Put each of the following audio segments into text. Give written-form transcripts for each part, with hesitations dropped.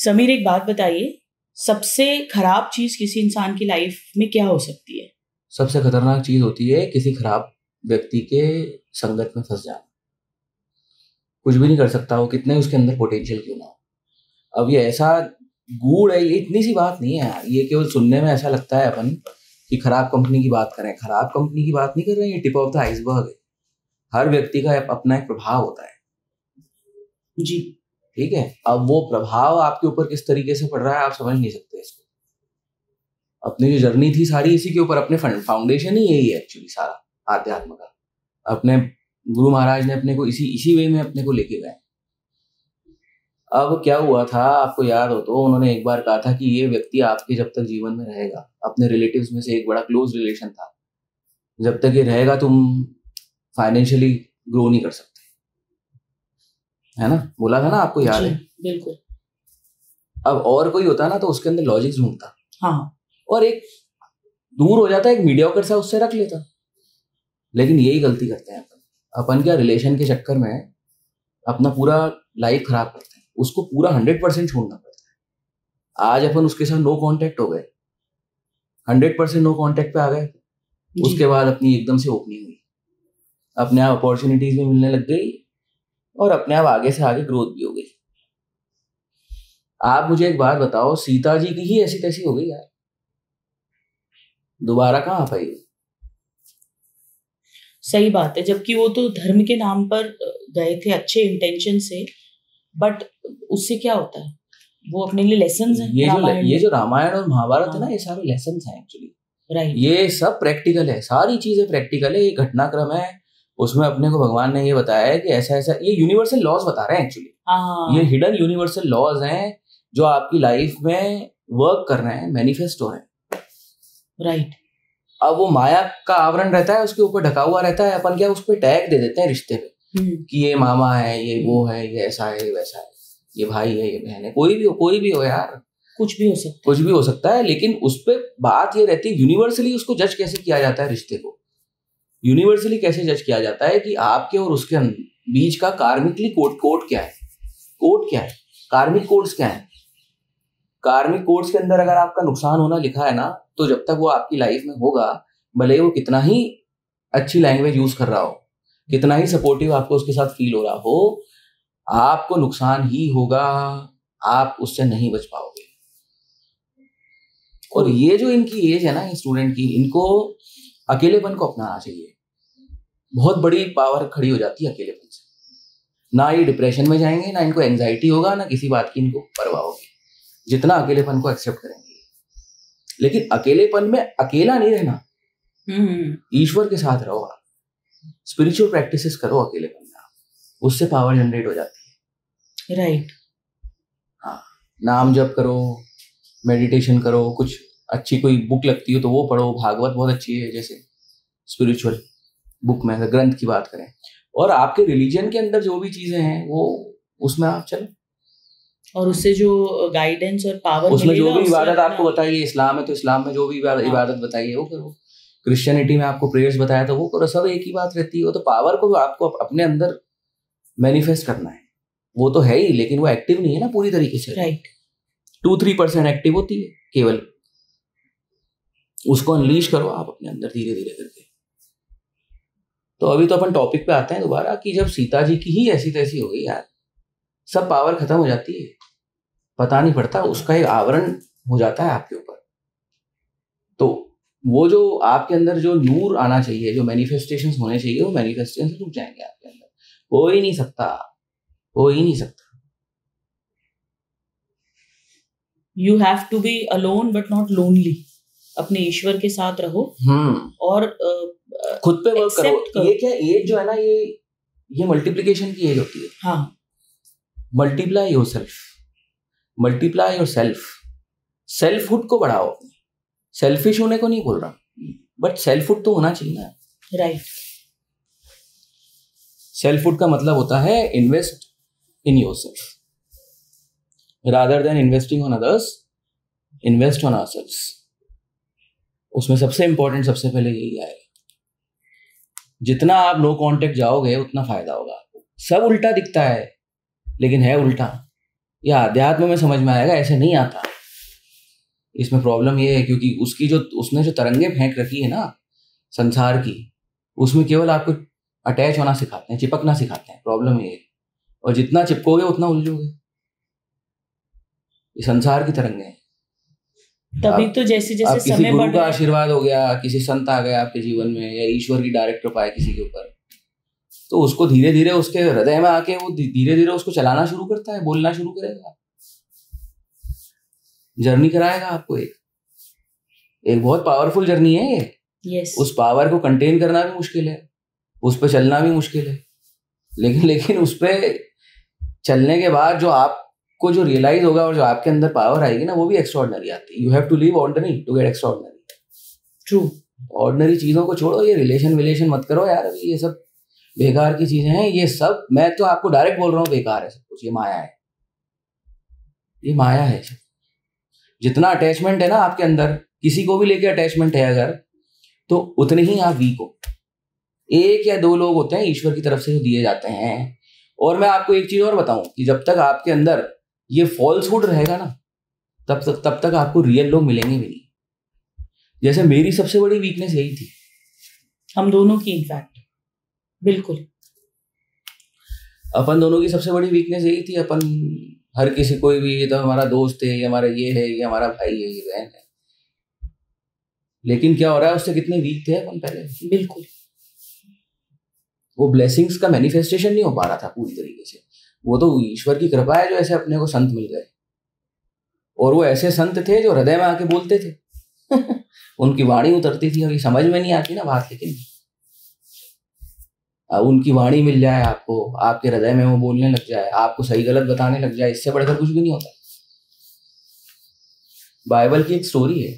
समीर, एक बात बताइए, सबसे खराब चीज किसी इंसान की लाइफ में क्या हो सकती है? सबसे खतरनाक चीज होती है किसी खराब व्यक्ति के संगत में फंस जाना। कुछ भी नहीं कर सकता वो, कितने उसके अंदर पोटेंशियल क्यों ना हो। अब ये ऐसा गूढ़ है, ये इतनी सी बात नहीं है यार। ये केवल सुनने में ऐसा लगता है अपन कि खराब कंपनी की बात करें। खराब कंपनी की बात नहीं कर रहे हैं, ये टिप ऑफ द आइसबर्ग है। हर व्यक्ति का अपना एक प्रभाव होता है जी। ठीक है। अब वो प्रभाव आपके ऊपर किस तरीके से पड़ रहा है आप समझ नहीं सकते इसको। अपनी जो जर्नी थी सारी इसी के ऊपर, अपने फाउंडेशन ही यही है एक्चुअली सारा आध्यात्म का। अपने गुरु महाराज ने अपने को इसी वे में अपने को लेके गए। अब क्या हुआ था आपको याद हो तो, उन्होंने एक बार कहा था कि ये व्यक्ति आपके जब तक जीवन में रहेगा, अपने रिलेटिव्स में से एक बड़ा क्लोज रिलेशन था, जब तक ये रहेगा तुम फाइनेंशियली ग्रो नहीं कर सकते, है ना। बोला था ना, आपको याद है? बिल्कुल। अब और कोई होता ना तो उसके अंदर लॉजिक ढूंढता, हाँ, और एक दूर हो जाता, एक मीडियोकर सा उससे रख लेता। लेकिन यही गलती करते हैं अपन क्या, रिलेशन के चक्कर में अपना पूरा लाइफ खराब करते हैं। उसको पूरा 100% छोड़ना पड़ता है। आज अपन उसके साथ नो कांटेक्ट हो गए, 100% नो कांटेक्ट पे आ गए, उसके बाद अपनी एकदम से ओपनिंग हुई, अपने आप अपॉर्चुनिटीज भी मिलने लग गई, और अपने आप आगे से आगे ग्रोथ भी हो गई। आप मुझे एक बात बताओ, सीता जी की ही ऐसी तैसी हो गई यार, दोबारा कहाँ आ पाई? सही बात है। जबकि वो तो धर्म के नाम पर गए थे अच्छे इंटेंशन से, बट उससे क्या होता है, वो अपने लिए लेसन्स हैं। ये जो रामायण और महाभारत है ना, ये सारे लेसन्स हैं एक्चुअली। राइट। ये सब प्रैक्टिकल है, सारी चीजें प्रैक्टिकल है। ये घटनाक्रम है, उसमें अपने को भगवान ने ये बताया है कि ऐसा ऐसा, ये यूनिवर्सल लॉज बता रहे हैं एक्चुअली। ये हिडन यूनिवर्सल लॉज हैं जो आपकी लाइफ में वर्क कर रहे हैं, मैनिफेस्ट हो रहे हैं। राइट। अब वो माया का आवरण रहता है, उसके ऊपर ढका हुआ रहता है। अपन क्या उस पर टैग दे देते हैं रिश्ते पे कि ये मामा है, ये वो है, ये ऐसा है, वैसा है, ये भाई है, ये बहन है। कोई भी हो यार, कुछ भी हो सकता है। लेकिन उस पर बात ये रहती है, यूनिवर्सली उसको जज कैसे किया जाता है, रिश्ते को यूनिवर्सली कैसे जज किया जाता है कि आपके और उसके बीच का कार्मिकली कोड क्या है, कार्मिक कोड्स क्या है। कार्मिक कोड्स के अंदर अगर आपका नुकसान होना लिखा है ना, तो जब तक वो आपकी लाइफ में होगा, भले वो कितना ही अच्छी लैंग्वेज यूज कर रहा हो, कितना ही सपोर्टिव आपको उसके साथ फील हो रहा हो, आपको नुकसान ही होगा, आप उससे नहीं बच पाओगे। और ये जो इनकी एज है ना, स्टूडेंट की, इनको अकेलेपन को अपनाना चाहिए। बहुत बड़ी पावर खड़ी हो जाती है अकेलेपन से। ना ये डिप्रेशन में जाएंगे, ना इनको एंजाइटी होगा, ना किसी बात की इनको परवाह होगी, जितना अकेलेपन को एक्सेप्ट करेंगे। लेकिन अकेलेपन में अकेला नहीं रहना, ईश्वर के साथ रहो आप, स्पिरिचुअल प्रैक्टिसेस करो अकेलेपन में, उससे पावर जनरेट हो जाती है। राइट। हाँ, नाम जप करो, मेडिटेशन करो, कुछ अच्छी कोई बुक लगती हो तो वो पढ़ो। भागवत बहुत अच्छी है, जैसे स्पिरिचुअल बुक में अगर ग्रंथ की बात करें। और आपके रिलीजन के अंदर जो भी चीजें हैं वो उसमें आप चलो, और उससे जो गाइडेंस और पावर, उसमें जो भी इबादत आपको बताइए, इस्लाम है तो इस्लाम में जो भी इबादत बताइए वो करो, क्रिश्चियनिटी में आपको प्रेयर्स बताया तो वो करो। सब एक ही बात रहती है। वो तो पावर को आपको अपने अंदर मैनिफेस्ट करना है, वो तो है ही, लेकिन वो एक्टिव नहीं है ना पूरी तरीके से। राइट। 2-3% एक्टिव होती है केवल, उसको अनलीश करो आप अपने अंदर धीरे धीरे करके। तो अभी तो अपन टॉपिक पे आते हैं दोबारा कि जब सीता जी की ही ऐसी तैसी हो गई यार, सब पावर खत्म हो जाती है, पता नहीं पड़ता, उसका एक आवरण हो जाता है आपके ऊपर। तो वो जो आपके अंदर जो नूर आना चाहिए, जो मैनिफेस्टेशंस होने चाहिए, वो मैनिफेस्टेशंस रुक जाएंगे आपके अंदर। हो ही नहीं सकता। You have to be alone but not lonely. अपने ईश्वर के साथ रहो और खुद पे वर्क करो। ये क्या एज जो है ना, ये मल्टीप्लिकेशन की एज होती है। हाँ, multiply yourself, multiply yourself, selfhood को बढ़ाओ। सेल्फिश होने को नहीं बोल रहा, बट सेल्फहुड तो होना चाहिए ना। राइट। सेल्फहुड का मतलब होता है invest in yourself rather than investing on others, invest on ourselves. उसमें सबसे इंपॉर्टेंट सबसे पहले यही आएगा। जितना आप नो कांटेक्ट जाओगे उतना फायदा होगा आपको। सब उल्टा दिखता है लेकिन है उल्टा। या अध्यात्म में समझ में आएगा, ऐसे नहीं आता। इसमें प्रॉब्लम ये है क्योंकि उसने जो तरंगे फेंक रखी है ना संसार की, उसमें केवल आपको अटैच होना सिखाते हैं, चिपकना सिखाते हैं। प्रॉब्लम ये है, और जितना चिपकोगे उतना उलझोगे। ये संसार की तरंगे हैं। तभी तो जैसे जैसे किसी समय गुरु बढ़ का रहा है, आशीर्वाद हो गया, किसी संत आ गया आपके जीवन में, या ईश्वर की डायरेक्ट कृपा है किसी के ऊपर, तो उसको धीरे धीरे उसके हृदय में आके वो धीरे धीरे उसको चलाना शुरू करता है, बोलना शुरू करेगा, जर्नी कराएगा आपको। एक बहुत पावरफुल जर्नी है ये। यस, उस पावर को कंटेन करना भी मुश्किल है, उस पर चलना भी मुश्किल है, लेकिन उस पर चलने के बाद जो आपको जो रियलाइज होगा और जो आपके अंदर पावर आएगी ना, वो भी एक्स्ट्राऑर्डिनरी आती है। You have to leave ordinary to get extraordinary. True. Ordinary चीजों को छोड़ो, ये रिलेशन मत करो यार, अभी ये सब बेकार की चीजें हैं। ये सब मैं तो आपको डायरेक्ट बोल रहा हूँ, बेकार है सब कुछ। ये माया है, ये माया है सब। जितना अटैचमेंट है ना आपके अंदर, किसी को भी लेके अटैचमेंट है अगर, तो उतने ही आप वीक हो। एक या दो लोग होते हैं ईश्वर की तरफ से जो दिए जाते हैं। और मैं आपको एक चीज और बताऊं कि जब तक आपके अंदर ये फॉल्सहुड रहेगा ना, तब तक आपको रियल लोग मिलेंगे भी नहीं। जैसे मेरी सबसे बड़ी वीकनेस यही थी, हम दोनों की इनफैक्ट, बिल्कुल अपन दोनों की सबसे बड़ी वीकनेस यही थी। अपन हर किसी, कोई भी, ये तो हमारा दोस्त है, ये हमारा ये है, ये हमारा भाई है, ये बहन है, लेकिन क्या हो रहा है उससे कितने वीक थे अपन पहले। बिल्कुल। वो ब्लेसिंग्स का मैनिफेस्टेशन नहीं हो पा रहा था पूरी तरीके से। वो तो ईश्वर की कृपा है जो ऐसे अपने को संत मिल गए, और वो ऐसे संत थे जो हृदय में आके बोलते थे उनकी वाणी उतरती थी। अभी समझ में नहीं आती ना बात, लेकिन अब उनकी वाणी मिल जाए आपको, आपके हृदय में वो बोलने लग जाए, आपको सही गलत बताने लग जाए, इससे बढ़कर कुछ भी नहीं होता। बाइबल की एक स्टोरी है,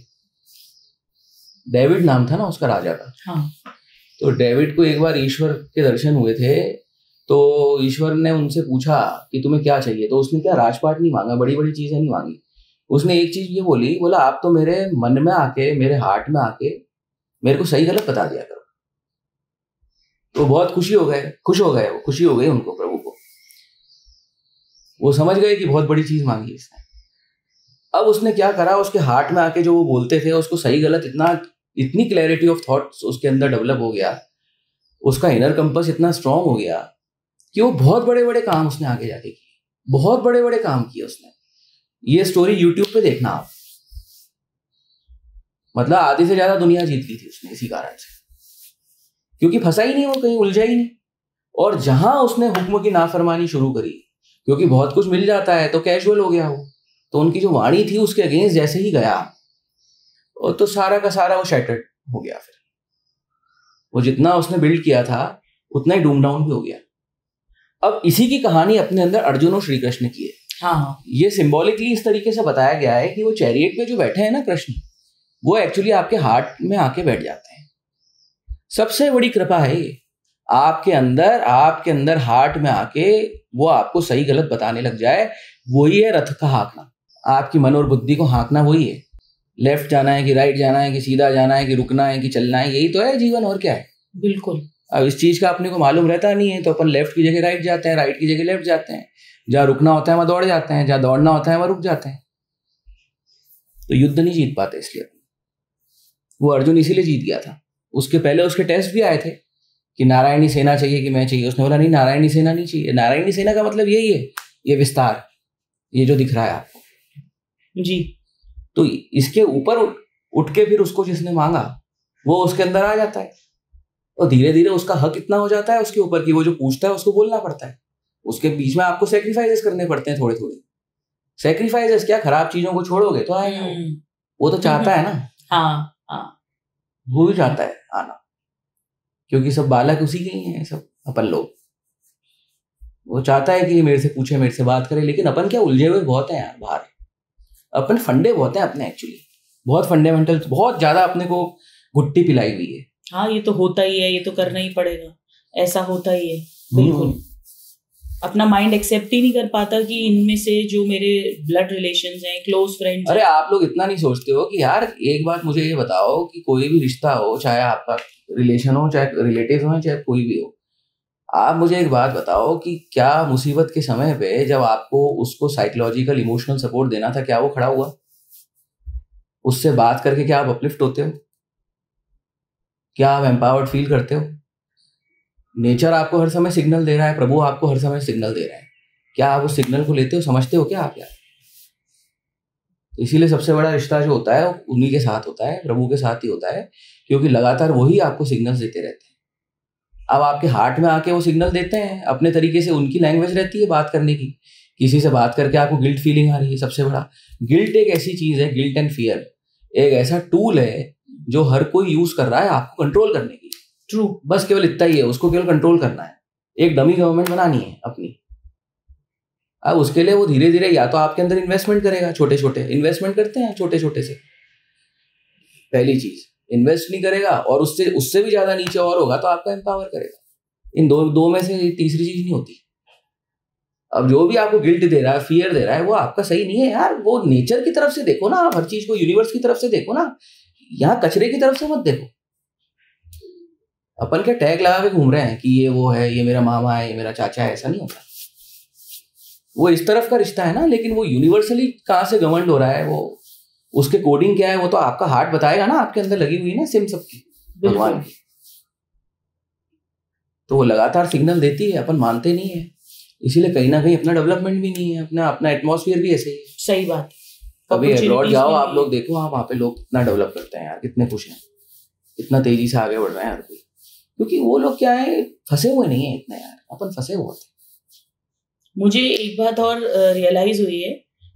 डेविड नाम था ना उसका, राजा का। हाँ। तो डेविड को एक बार ईश्वर के दर्शन हुए थे, तो ईश्वर ने उनसे पूछा कि तुम्हें क्या चाहिए। तो उसने क्या राजपाट नहीं मांगा, बड़ी बड़ी चीजें नहीं मांगी। उसने एक चीज ये बोला आप तो मेरे मन में आके, मेरे हार्ट में आके मेरे को सही गलत बता दिया करो। तो बहुत खुश हो गए वो, खुशी हो गई उनको, प्रभु को। वो समझ गए कि बहुत बड़ी चीज मांगी इसने। अब उसने क्या करा, उसके हार्ट में आके जो वो बोलते थे उसको सही गलत इतनी क्लैरिटी ऑफ थॉट्स उसके अंदर डेवलप हो गया, उसका इनर कंपास इतना स्ट्रांग हो गया कि वो बहुत बड़े बड़े काम उसने आगे जाके किए, बहुत बड़े बड़े काम किए उसने। ये स्टोरी यूट्यूब पे देखना आप। मतलब आधी से ज्यादा दुनिया जीत ली थी उसने इसी कारण से, क्योंकि फंसा ही नहीं, वो कहीं उलझा ही नहीं। और जहां उसने हुक्म की नाफरमानी शुरू करी, क्योंकि बहुत कुछ मिल जाता है तो कैजुअल हो गया वो, तो उनकी जो वाणी थी उसके अगेंस्ट जैसे ही गया, और तो सारा का सारा वो शैटर्ड हो गया। फिर वो जितना उसने बिल्ड किया था उतना ही डूम डाउन भी हो गया। अब इसी की कहानी अपने अंदर अर्जुन और श्री कृष्ण की है। हाँ। ये सिंबॉलिकली इस तरीके से बताया गया है कि वो चैरियट पे जो बैठे हैं ना कृष्ण, वो एक्चुअली आपके हार्ट में आके बैठ जाते हैं। सबसे बड़ी कृपा है ये, आपके अंदर हार्ट में आके वो आपको सही गलत बताने लग जाए। वही है रथ का हाँकना, आपकी मन और बुद्धि को हाँकना वही है। लेफ्ट जाना है कि राइट जाना है, कि सीधा जाना है कि रुकना है कि चलना है, यही तो है जीवन, और क्या है। बिल्कुल। अब इस चीज का अपने को मालूम रहता नहीं है, तो अपन लेफ्ट की जगह राइट जाते हैं, राइट की जगह लेफ्ट जाते हैं। जहाँ रुकना होता है वहां दौड़ जाते हैं, जहाँ दौड़ना होता है वहां रुक जाते हैं। तो युद्ध नहीं जीत पाते। इसलिए वो अर्जुन इसीलिए जीत गया था। उसके पहले उसके टेस्ट भी आए थे कि नारायणी सेना चाहिए कि मैं चाहिए। उसने बोला नहीं, नारायणी सेना नहीं चाहिए। नारायणी सेना का मतलब यही है, ये विस्तार, ये जो दिख रहा है आपको जी। तो इसके ऊपर उठ के फिर उसको जिसने मांगा वो उसके अंदर आ जाता है, और धीरे धीरे उसका हक इतना हो जाता है उसके ऊपर कि वो जो पूछता है उसको बोलना पड़ता है। उसके बीच में आपको सेक्रीफाइसेस करने पड़ते हैं, थोड़े थोड़े सेक्रीफाइसेस। क्या, खराब चीजों को छोड़ोगे तो आएगा वो तो चाहता है ना। हाँ हाँ, वो भी चाहता है आना, क्योंकि सब बालक उसी के ही हैं, सब अपन लोग। वो चाहता है कि मेरे से पूछे, मेरे से बात करे, लेकिन अपन क्या उलझे हुए बहुत हैं यार बाहर। अपन फंडे बहुत हैं अपने, एक्चुअली बहुत फंडामेंटल, बहुत ज्यादा अपने को गुट्टी पिलाई हुई है। हाँ, ये तो होता ही है, ये तो करना ही पड़ेगा, ऐसा होता ही है। बिल्कुल। अपना माइंड एक्सेप्ट ही नहीं कर पाता कि इनमें से जो मेरे ब्लड रिलेशंस हैं, क्लोज फ्रेंड्स। अरे आप लोग इतना नहीं सोचते हो कि यार, एक बात मुझे ये बताओ कि कोई भी रिश्ता हो, चाहे आपका रिलेशन हो, चाहे रिलेटिव हो, चाहे कोई भी हो, आप मुझे एक बात बताओ कि क्या मुसीबत के समय पे जब आपको उसको साइकोलॉजिकल इमोशनल सपोर्ट देना था, क्या वो खड़ा हुआ? उससे बात करके क्या आप अपलिफ्ट होते हो? क्या आप एम्पावर्ड फील करते हो? नेचर आपको हर समय सिग्नल दे रहा है, प्रभु आपको हर समय सिग्नल दे रहा है, क्या आप उस सिग्नल को लेते हो, समझते हो क्या आप यार? तो इसीलिए सबसे बड़ा रिश्ता जो होता है वो उन्हीं के साथ होता है, प्रभु के साथ ही होता है, क्योंकि लगातार वही आपको सिग्नल्स देते रहते हैं। अब आपके हार्ट में आके वो सिग्नल देते हैं अपने तरीके से, उनकी लैंग्वेज रहती है बात करने की। किसी से बात करके आपको गिल्ट फीलिंग आ रही है, सबसे बड़ा गिल्ट एक ऐसी चीज है, गिल्ट एंड फियर एक ऐसा टूल है जो हर कोई यूज कर रहा है आपको कंट्रोल करने की। ट्रू। बस केवल इतना ही है, उसको केवल कंट्रोल करना है, एक डमी गवर्नमेंट बनानी है अपनी। अब उसके लिए वो धीरे धीरे या तो आपके अंदर इन्वेस्टमेंट करेगा, छोटे छोटे इन्वेस्टमेंट करते हैं छोटे छोटे से, पहली चीज इन्वेस्ट नहीं करेगा, और उससे उससे भी ज्यादा नीचे और होगा तो आपका एम्पावर करेगा। इन दो में से तीसरी चीज नहीं होती। अब जो भी आपको गिल्ट दे रहा है, फियर दे रहा है, वो आपका सही नहीं है यार। वो नेचर की तरफ से देखो ना, आप हर चीज को यूनिवर्स की तरफ से देखो ना, यहाँ कचरे की तरफ से मत देखो। अपन क्या टैग लगा के घूम रहे हैं कि ये वो है, ये मेरा मामा है, ये मेरा चाचा है, ऐसा नहीं होता। वो इस तरफ का रिश्ता है ना, लेकिन वो यूनिवर्सली कहाँ से गवर्नड हो रहा है, वो उसके कोडिंग क्या है, वो तो आपका हार्ट बताएगा ना, आपके अंदर लगी हुई है ना सिम सबकी भगवान की। तो वो लगातार सिग्नल देती है, अपन मानते नहीं है, इसीलिए कहीं ना कहीं अपना डेवलपमेंट भी नहीं है, अपना एटमॉस्फेयर भी ऐसे ही है। सही बात। कभी अब्रॉड जाओ आप लोग, देखो आप वहाँ पे लोग कितना डेवलप करते हैं यार, कितने खुश हैं, कितना तेजी से आगे बढ़ रहे हैं हर कोई, क्योंकि वो लोग क्या है, फंसे हुए नहीं है इतने यार, अपन फंसे हुए थे। मुझे एक बात और रियलाइज हुई है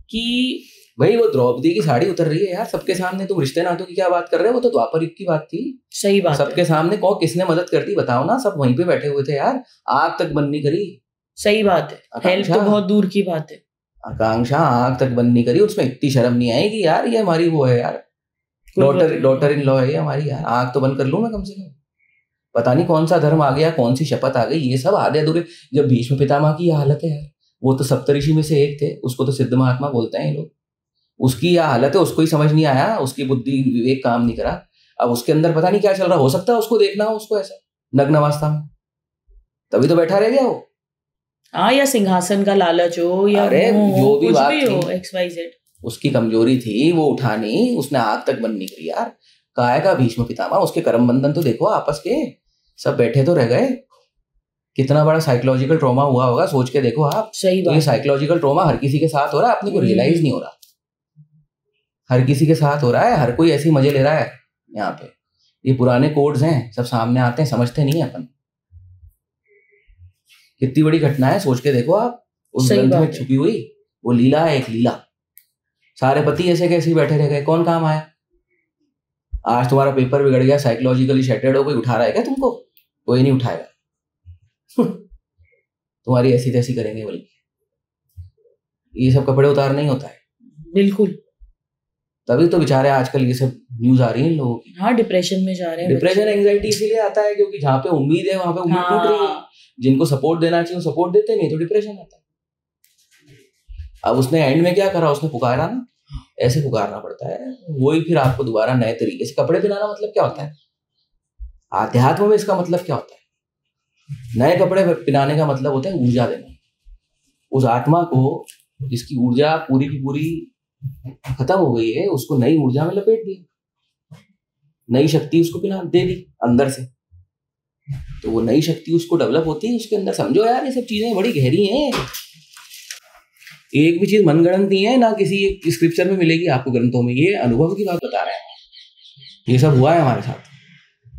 कि भाई वो द्रौपदी की साड़ी उतर रही है यार सबके सामने, तुम रिश्ते नातों की क्या बात कर रहे हो, वो तो द्वापर युग की बात थी। सही बात सबके सामने कौन किसने मदद कर दी बताओ ना, सब वहीं पे बैठे हुए थे यार, आग तक बंद नहीं करी। सही बात है, हेल्प तो बहुत दूर की बात है। आकांक्षा आग तक बंद नहीं करी, उसमें इतनी शर्म नहीं आई कि यार ये हमारी वो है यार, डॉटर इन लॉ है ये हमारी यार, आग तो बंद कर लूं मैं कम से कम। पता नहीं कौन सा धर्म आ गया, कौन सी शपथ आ गई, ये सब आधे अधूरे। जब भीष्म पितामह की हालत है यार, वो तो सप्तऋषि में से एक थे, उसको तो सिद्ध महात्मा बोलते हैं ये लोग, उसकी यह हालत है, उसको ही समझ नहीं आया, उसकी बुद्धि विवेक काम नहीं करा। अब उसके अंदर पता नहीं क्या चल रहा, हो सकता है उसको देखना हो उसको ऐसा नग्न अवस्था में, तभी तो बैठा रह गया वो। हाँ, या सिंहासन का लालच हो, या जो भी बात भी हो, XYZ उसकी कमजोरी थी वो उठानी, उसने आग तक बंद नहीं करी यार। काय का भीष्म पितामह, उसके कर्म बंधन तो देखो आपस के, सब बैठे तो रह गए। कितना बड़ा साइकोलॉजिकल ट्रॉमा हुआ होगा, सोच के देखो आप। सही बात। ये साइकोलॉजिकल ट्रॉमा हर किसी के साथ हो रहा है, अपने को रियलाइज नहीं हो रहा, हर किसी के साथ हो रहा है, हर कोई ऐसे ही मजे ले रहा है यहाँ पे। ये पुराने कोड्स हैं, सब सामने आते हैं, समझते नहीं है अपन। कितनी बड़ी घटना है, सोच के देखो आप, उस ग्रंथ में छुपी हुई वो लीला है, एक लीला। सारे पति ऐसे कैसे बैठे रह गए, कौन काम आया? आज तुम्हारा पेपर बिगड़ गया, साइकोलॉजिकली शैटर्ड हो, कोई उठा रहा है क्या तुमको? कोई नहीं उठाएगा। तुम्हारी ऐसी तैसी करेंगे, बल्कि ये सब कपड़े उतार नहीं होता है। बिल्कुल। तभी तो बेचारे आजकल ये सब न्यूज आ रही है लोगों की। हाँ, डिप्रेशन में जा रहे हैं। डिप्रेशन एंजाइटी इसीलिए आता है क्योंकि जहाँ पे उम्मीद है वहां पे उम्मीद टूट रही है। जिनको सपोर्ट देना चाहिए सपोर्ट देते नहीं, तो डिप्रेशन आता है। अब उसने एंड में क्या करा, उसने पुकारा ना, ऐसे पुकारना पड़ता है, वही फिर आपको दोबारा नए तरीके से कपड़े पहनाना। मतलब क्या होता है आध्यात्म में, इसका मतलब क्या होता है? नए कपड़े पहनाने का मतलब होता है ऊर्जा देना उस आत्मा को, जिसकी ऊर्जा पूरी की पूरी खत्म हो गई है, उसको नई ऊर्जा में लपेट दिया, नई शक्ति उसको पिला दे दी अंदर से। तो वो नई शक्ति उसको डेवलप होती है उसके अंदर। समझो यार, ये सब चीजें बड़ी गहरी हैं, एक भी चीज मनगढ़ंत नहीं है, ना किसी स्क्रिप्चर में मिलेगी आपको ग्रंथों में। ये अनुभव की बात बता रहे हैं, ये सब हुआ है हमारे साथ,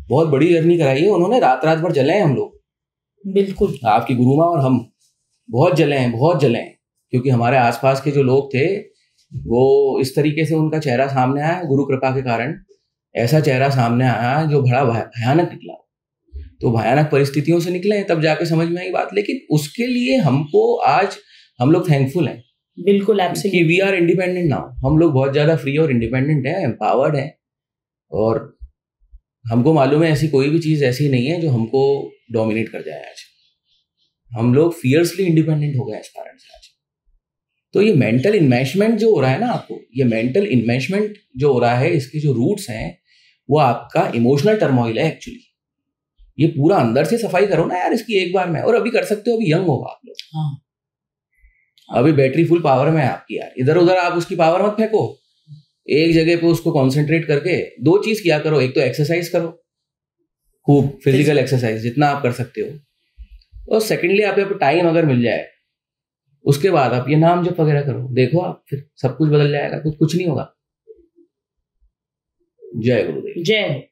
बहुत बड़ी जर्नी कराई है उन्होंने। रात रात भर जले हैं हम लोग, बिल्कुल। आपकी गुरु माँ और हम बहुत जले हैं, बहुत जले हैं, क्योंकि हमारे आसपास के जो लोग थे वो इस तरीके से उनका चेहरा सामने आया, गुरु कृपा के कारण ऐसा चेहरा सामने आया जो बड़ा भयानक निकला। तो भयानक परिस्थितियों से निकले, तब जाके समझ में आई बात। लेकिन उसके लिए हमको आज हम लोग थैंकफुल हैं, बिल्कुल, absolutely. We are independent now. हम लोग बहुत ज्यादा फ्री और इंडिपेंडेंट हैं, एम्पावर्ड हैं, और हमको मालूम है ऐसी कोई भी चीज ऐसी नहीं है जो हमको डोमिनेट कर जाए। आज हम लोग फियर्सली इंडिपेंडेंट हो गए इस कारण से आज। तो ये मेंटल इन्मेशमेंट जो हो रहा है ना आपको, ये मेंटल इन्मेशमेंट जो हो रहा है, इसके जो रूट्स हैं वो आपका इमोशनल टर्मोइल है एक्चुअली। ये पूरा अंदर से सफाई करो ना यार इसकी एक बार में। और अभी कर सकते हो, अभी यंग हो आप लोग। हाँ, अभी बैटरी फुल पावर में है आपकी यार। इधर उधर आप उसकी पावर मत फेंको, एक जगह पे उसको कंसंट्रेट करके 2 चीज किया करो। एक तो एक्सरसाइज करो खूब, फिजिकल एक्सरसाइज जितना आप कर सकते हो, और सेकेंडली आप टाइम अगर मिल जाए उसके बाद आप ये नाम जप वगैरह करो। देखो आप फिर सब कुछ बदल जाएगा। कुछ नहीं होगा। जय गुरुदेव। जय।